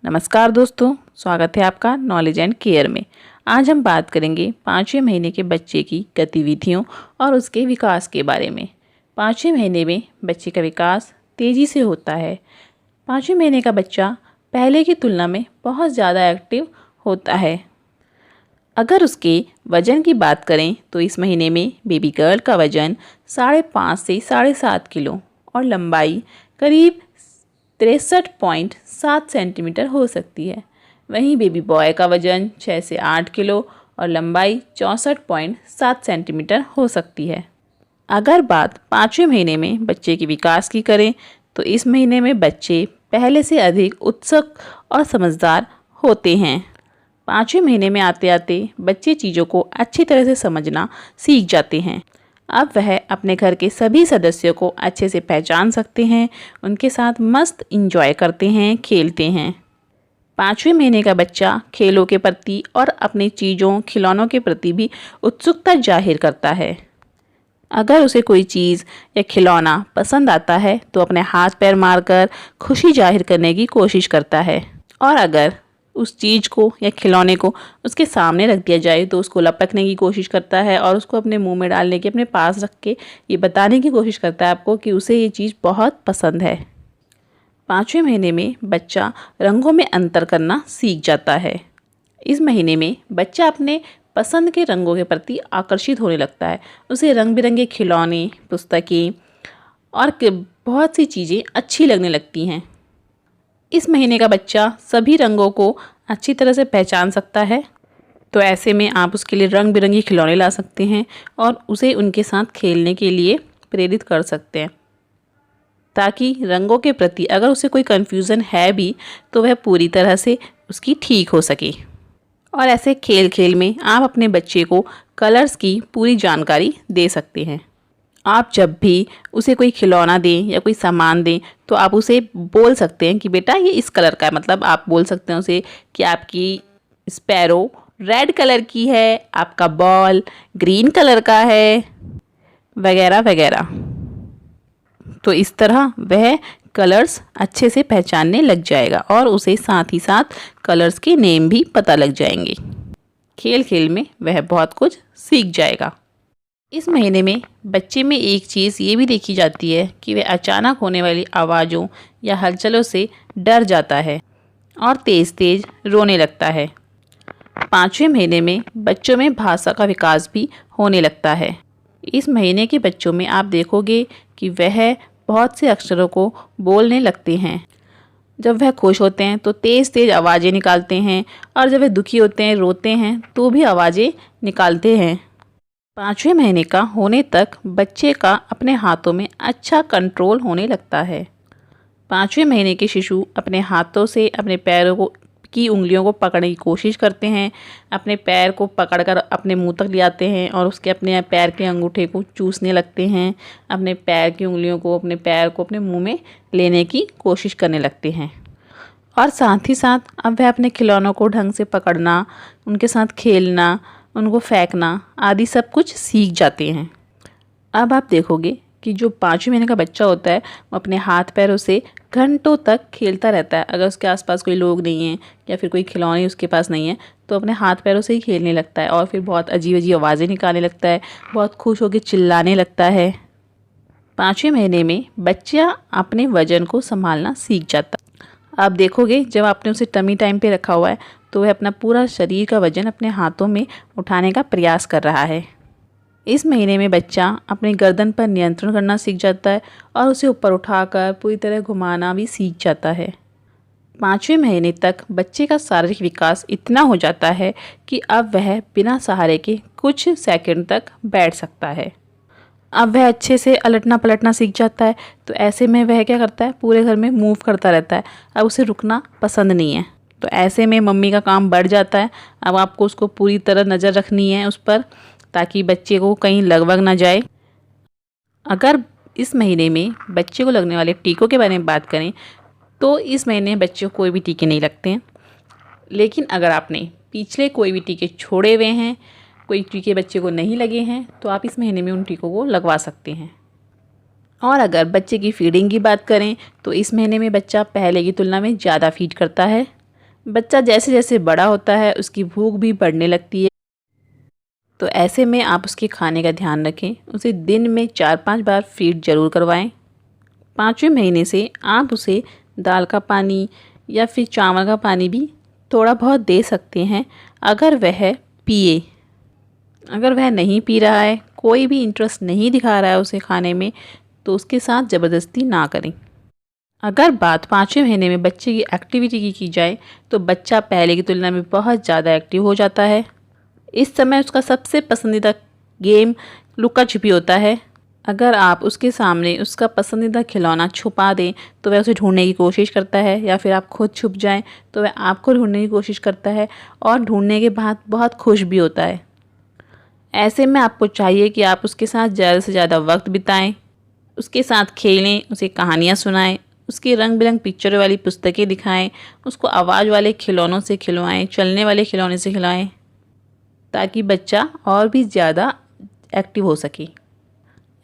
नमस्कार दोस्तों, स्वागत है आपका नॉलेज एंड केयर में। आज हम बात करेंगे 5वें महीने के बच्चे की गतिविधियों और उसके विकास के बारे में। 5वें महीने में बच्चे का विकास तेज़ी से होता है। 5वें महीने का बच्चा पहले की तुलना में बहुत ज़्यादा एक्टिव होता है। अगर उसके वज़न की बात करें तो इस महीने में बेबी गर्ल का वज़न 5.5 से 7.5 किलो और लंबाई करीब 63.7 सेंटीमीटर हो सकती है। वहीं बेबी बॉय का वज़न 6 से 8 किलो और लंबाई 64.7 सेंटीमीटर हो सकती है। अगर बात 5वें महीने में बच्चे के विकास की करें तो इस महीने में बच्चे पहले से अधिक उत्सुक और समझदार होते हैं। 5वें महीने में आते आते बच्चे चीज़ों को अच्छी तरह से समझना सीख जाते हैं। अब वह अपने घर के सभी सदस्यों को अच्छे से पहचान सकते हैं, उनके साथ मस्त इंजॉय करते हैं, खेलते हैं। 5वें महीने का बच्चा खेलों के प्रति और अपनी चीज़ों खिलौनों के प्रति भी उत्सुकता जाहिर करता है। अगर उसे कोई चीज़ या खिलौना पसंद आता है तो अपने हाथ पैर मारकर खुशी जाहिर करने की कोशिश करता है, और अगर उस चीज़ को या खिलौने को उसके सामने रख दिया जाए तो उसको लपकने की कोशिश करता है और उसको अपने मुंह में डालने के अपने पास रख के ये बताने की कोशिश करता है आपको कि उसे ये चीज़ बहुत पसंद है। 5वें महीने में बच्चा रंगों में अंतर करना सीख जाता है। इस महीने में बच्चा अपने पसंद के रंगों के प्रति आकर्षित होने लगता है। उसे रंग बिरंगे खिलौने, पुस्तकें और बहुत सी चीज़ें अच्छी लगने लगती हैं। इस महीने का बच्चा सभी रंगों को अच्छी तरह से पहचान सकता है, तो ऐसे में आप उसके लिए रंग बिरंगी खिलौने ला सकते हैं और उसे उनके साथ खेलने के लिए प्रेरित कर सकते हैं, ताकि रंगों के प्रति अगर उसे कोई कन्फ्यूज़न है भी तो वह पूरी तरह से उसकी ठीक हो सके। और ऐसे खेल खेल में आप अपने बच्चे को कलर्स की पूरी जानकारी दे सकते हैं। आप जब भी उसे कोई खिलौना दें या कोई सामान दें तो आप उसे बोल सकते हैं कि बेटा ये इस कलर का है। मतलब आप बोल सकते हैं उसे कि आपकी स्पैरो रेड कलर की है, आपका बॉल ग्रीन कलर का है, वगैरह वगैरह। तो इस तरह वह कलर्स अच्छे से पहचानने लग जाएगा और उसे साथ ही साथ कलर्स के नेम भी पता लग जाएंगे। खेल खेल में वह बहुत कुछ सीख जाएगा। इस महीने में बच्चे में एक चीज़ ये भी देखी जाती है कि वह अचानक होने वाली आवाज़ों या हलचलों से डर जाता है और तेज़ तेज़ रोने लगता है। 5वें महीने में बच्चों में भाषा का विकास भी होने लगता है। इस महीने के बच्चों में आप देखोगे कि वह बहुत से अक्षरों को बोलने लगते हैं। जब वह खुश होते हैं तो तेज़ तेज़ आवाज़ें निकालते हैं, और जब वह दुखी होते हैं, रोते हैं, तो भी आवाज़ें निकालते हैं। 5वें महीने का होने तक बच्चे का अपने हाथों में अच्छा कंट्रोल होने लगता है। 5वें महीने के शिशु अपने हाथों से अपने पैरों की उंगलियों को पकड़ने की कोशिश करते हैं। अपने पैर को पकड़कर अपने मुंह तक ले आते हैं और उसके अपने पैर के अंगूठे को चूसने लगते हैं। अपने पैर की उंगलियों को, अपने पैर को अपने मुंह में लेने की कोशिश करने लगते हैं। और साथ ही साथ अब वह अपने खिलौनों को ढंग से पकड़ना, उनके साथ खेलना, उनको फेंकना आदि सब कुछ सीख जाते हैं। अब आप देखोगे कि जो 5वें महीने का बच्चा होता है वो अपने हाथ पैरों से घंटों तक खेलता रहता है। अगर उसके आसपास कोई लोग नहीं हैं या फिर कोई खिलौने उसके पास नहीं है तो अपने हाथ पैरों से ही खेलने लगता है और फिर बहुत अजीब अजीब आवाज़ें निकालने लगता है, बहुत खुश होकर चिल्लाने लगता है। 5वें महीने में बच्चा अपने वज़न को संभालना सीख जाता है। आप देखोगे जब आपने उसे टमी टाइम पे रखा हुआ है तो वह अपना पूरा शरीर का वज़न अपने हाथों में उठाने का प्रयास कर रहा है। इस महीने में बच्चा अपनी गर्दन पर नियंत्रण करना सीख जाता है और उसे ऊपर उठाकर पूरी तरह घुमाना भी सीख जाता है। 5वें महीने तक बच्चे का शारीरिक विकास इतना हो जाता है कि अब वह बिना सहारे के कुछ सेकंड तक बैठ सकता है। अब वह अच्छे से अलटना पलटना सीख जाता है, तो ऐसे में वह क्या करता है, पूरे घर में मूव करता रहता है। अब उसे रुकना पसंद नहीं है, तो ऐसे में मम्मी का काम बढ़ जाता है। अब आपको उसको पूरी तरह नज़र रखनी है उस पर, ताकि बच्चे को कहीं लग वग ना जाए। अगर इस महीने में बच्चे को लगने वाले टीकों के बारे में बात करें तो इस महीने बच्चे को कोई भी टीके नहीं लगते हैं। लेकिन अगर आपने पिछले कोई भी टीके छोड़े हुए हैं, कोई टीके बच्चे को नहीं लगे हैं, तो आप इस महीने में उन टीकों को लगवा सकते हैं। और अगर बच्चे की फीडिंग की बात करें तो इस महीने में बच्चा पहले की तुलना में ज़्यादा फीड करता है। बच्चा जैसे जैसे बड़ा होता है उसकी भूख भी बढ़ने लगती है, तो ऐसे में आप उसके खाने का ध्यान रखें। उसे दिन में 4-5 बार फीड ज़रूर करवाएं। 5वें महीने से आप उसे दाल का पानी या फिर चावल का पानी भी थोड़ा बहुत दे सकते हैं, अगर वह पिए। अगर वह नहीं पी रहा है, कोई भी इंटरेस्ट नहीं दिखा रहा है उसे खाने में, तो उसके साथ ज़बरदस्ती ना करें। अगर बात 5वें महीने में बच्चे की एक्टिविटी की जाए तो बच्चा पहले की तुलना में बहुत ज़्यादा एक्टिव हो जाता है। इस समय उसका सबसे पसंदीदा गेम लुका छिपी होता है। अगर आप उसके सामने उसका पसंदीदा खिलौना छुपा दें तो वह उसे ढूंढने की कोशिश करता है, या फिर आप खुद छुप जाएं तो वह आपको ढूंढने की कोशिश करता है और ढूंढने के बाद बहुत खुश भी होता है। ऐसे में आपको चाहिए कि आप उसके साथ ज़्यादा से ज़्यादा वक्त बिताएं, उसके साथ खेलें, उसे कहानियाँ सुनाएं, उसकी रंग बिरंग पिक्चर वाली पुस्तकें दिखाएं, उसको आवाज़ वाले खिलौनों से खिलवाएं, चलने वाले खिलौने से खिलवाएं, ताकि बच्चा और भी ज़्यादा एक्टिव हो सके।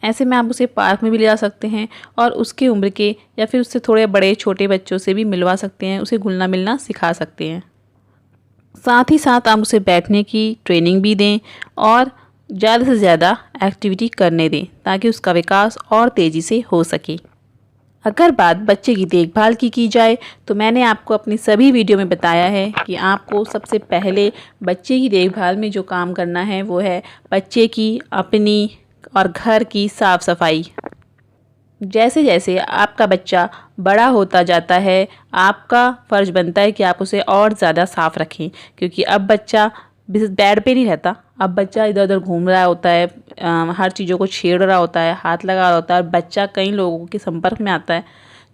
ऐसे में आप उसे पार्क में भी ले जा सकते हैं और उसकी उम्र के या फिर उससे थोड़े बड़े छोटे बच्चों से भी मिलवा सकते हैं, उसे घुलना मिलना सिखा सकते हैं। साथ ही साथ आप उसे बैठने की ट्रेनिंग भी दें और ज़्यादा से ज़्यादा एक्टिविटी करने दें, ताकि उसका विकास और तेज़ी से हो सके। अगर बात बच्चे की देखभाल की जाए तो मैंने आपको अपनी सभी वीडियो में बताया है कि आपको सबसे पहले बच्चे की देखभाल में जो काम करना है वो है बच्चे की, अपनी और घर की साफ़ सफाई। जैसे जैसे आपका बच्चा बड़ा होता जाता है, आपका फ़र्ज़ बनता है कि आप उसे और ज़्यादा साफ़ रखें, क्योंकि अब बच्चा बेड पे नहीं रहता, अब बच्चा इधर उधर घूम रहा होता है, हर चीज़ों को छेड़ रहा होता है, हाथ लगा रहा होता है, और बच्चा कई लोगों के संपर्क में आता है,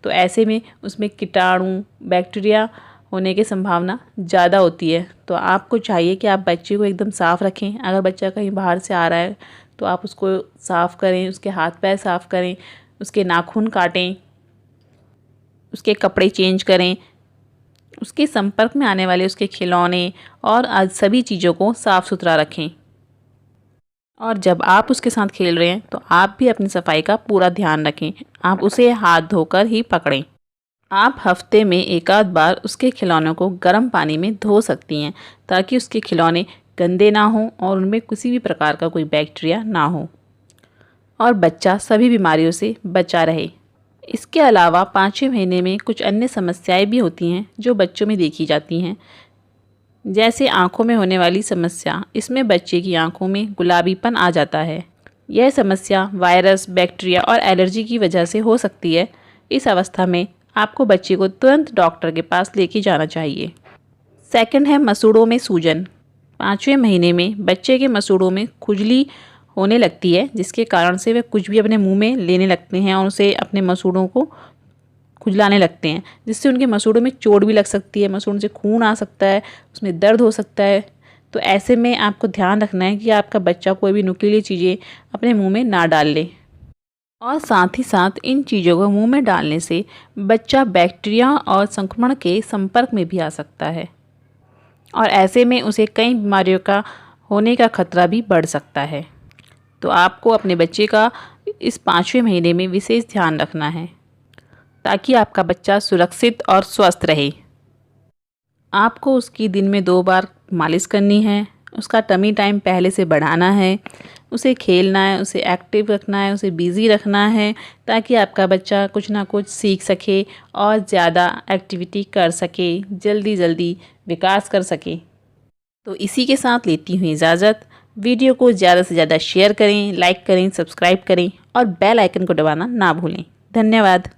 तो ऐसे में उसमें कीटाणु, बैक्टीरिया होने की संभावना ज़्यादा होती है। तो आपको चाहिए कि आप बच्चे को एकदम साफ़ रखें। अगर बच्चा कहीं बाहर से आ रहा है तो आप उसको साफ़ करें, उसके हाथ पैर साफ़ करें, उसके नाखून काटें, उसके कपड़े चेंज करें, उसके संपर्क में आने वाले उसके खिलौने और आज सभी चीज़ों को साफ़ सुथरा रखें। और जब आप उसके साथ खेल रहे हैं तो आप भी अपनी सफाई का पूरा ध्यान रखें। आप उसे हाथ धोकर ही पकड़ें। आप हफ्ते में एक आध बार उसके खिलौनों को गर्म पानी में धो सकती हैं, ताकि उसके खिलौने गंदे ना हों और उनमें किसी भी प्रकार का कोई बैक्टीरिया ना हो और बच्चा सभी बीमारियों से बचा रहे। इसके अलावा 5वें महीने में कुछ अन्य समस्याएं भी होती हैं जो बच्चों में देखी जाती हैं, जैसे आँखों में होने वाली समस्या। इसमें बच्चे की आँखों में गुलाबीपन आ जाता है। यह समस्या वायरस, बैक्टीरिया और एलर्जी की वजह से हो सकती है। इस अवस्था में आपको बच्चे को तुरंत डॉक्टर के पास लेके जाना चाहिए। सेकंड है मसूड़ों में सूजन। 5वें महीने में बच्चे के मसूड़ों में खुजली होने लगती है, जिसके कारण से वे कुछ भी अपने मुंह में लेने लगते हैं और उसे अपने मसूड़ों को खुजलाने लगते हैं, जिससे उनके मसूड़ों में चोट भी लग सकती है, मसूड़ों से खून आ सकता है, उसमें दर्द हो सकता है। तो ऐसे में आपको ध्यान रखना है कि आपका बच्चा कोई भी नुकीली चीज़ें अपने मुंह में ना डाल ले। और साथ ही साथ इन चीज़ों को मुंह में डालने से बच्चा बैक्टीरिया और संक्रमण के संपर्क में भी आ सकता है, और ऐसे में उसे कई बीमारियों का होने का खतरा भी बढ़ सकता है। तो आपको अपने बच्चे का इस 5वें महीने में विशेष ध्यान रखना है, ताकि आपका बच्चा सुरक्षित और स्वस्थ रहे। आपको उसकी दिन में 2 बार मालिश करनी है, उसका टमी टाइम पहले से बढ़ाना है, उसे खेलना है, उसे एक्टिव रखना है, उसे बिज़ी रखना है, ताकि आपका बच्चा कुछ ना कुछ सीख सके और ज़्यादा एक्टिविटी कर सके, जल्दी जल्दी विकास कर सके। तो इसी के साथ लेती हूँ इजाज़त। वीडियो को ज़्यादा से ज़्यादा शेयर करें, लाइक करें, सब्सक्राइब करें और बेल आइकन को दबाना ना भूलें। धन्यवाद।